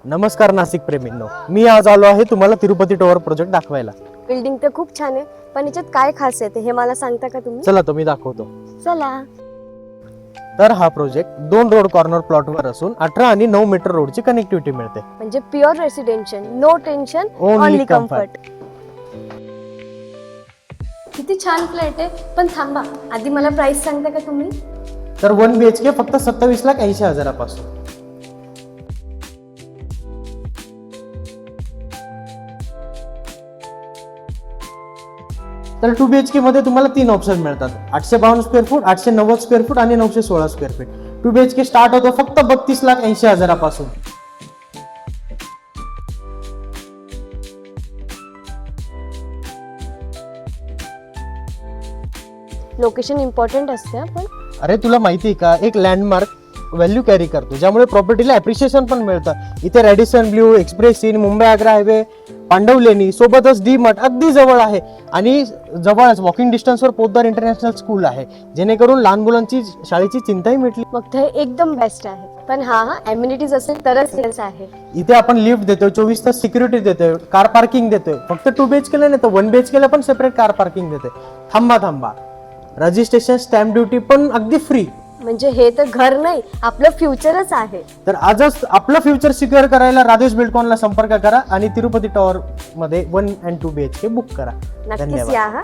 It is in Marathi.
नमस्कार नाशिक प्रेमींनो, मी आज आलो आहे तुम्हाला तिरुपती टॉवर प्रोजेक्ट दाखवायला. बिल्डिंग तर खूप छान आहे, पण याच्यात काय खास आहे हे मला सांगता का तुम्ही? चला तो मी दाखवतो. चला. तर हा प्रोजेक्ट 2 रोड कॉर्नर प्लॉटवर असून 18 आणि 9 मीटर रोडची कनेक्टिव्हिटी मिळते. म्हणजे pure residential, no tension, Only only comfort. Comfort. किती छान फ्लॅट आहे, पण थांबा, आधी मला प्राइस सांगता का तुम्ही? तर 1 BHK फक्त 27,80,000पासून. तर 2 BHK मध्ये तुम्हाला 3 ऑप्शन मिळतात: 852 स्क्वेअर फूट, 890 स्क्वेअर फूट आणि 916 स्क्वेअर फीट. 2 BHK स्टार्ट होतो फक्त 32,80,000पासून. लोकेशन इम्पॉर्टंट असते हा, पण अरे तुला माहिती आहे का, एक लँडमार्क व्हॅल्यू कॅरी करतो, ज्यामुळे प्रॉपर्टीला अप्रिशिएशन पण मिळतं. इथे Radisson Blu, Express Inn, Mumbai Agra highway, Pandavleni सोबतच डी मठ अगदी जवळ आहे आणि जवळच वॉकिंग डिस्टन्सवर पोद्दार इंटरनॅशनल स्कूल आहे, जेणेकरून लहान मुलांची शाळेची चिंताही मिटली. मग तर हे एकदम बेस्ट आहे. पण हा एम्युनिटीज असेल तरच हेच आहे. इथे आपण लिफ्ट देतोय, 24 तास सिक्युरिटी देतोय, कार पार्किंग देतोय. फक्त 2 BHK ला नाही तर 1 BHK ला पण सेपरेट कार पार्किंग देतोय. थांबा, रजिस्ट्रेशन स्टॅम्प ड्युटी पण अगदी फ्री. म्हणजे हे तर घर नाही, आपलं फ्युचरच आहे. तर आजच आपलं फ्युचर सिक्युअर करायला राजेश बिल्डकॉनला संपर्क करा आणि तिरुपती टॉवर मध्ये 1 and 2 BHK बुक करा. नक्कीच धन्यवाद. या हा.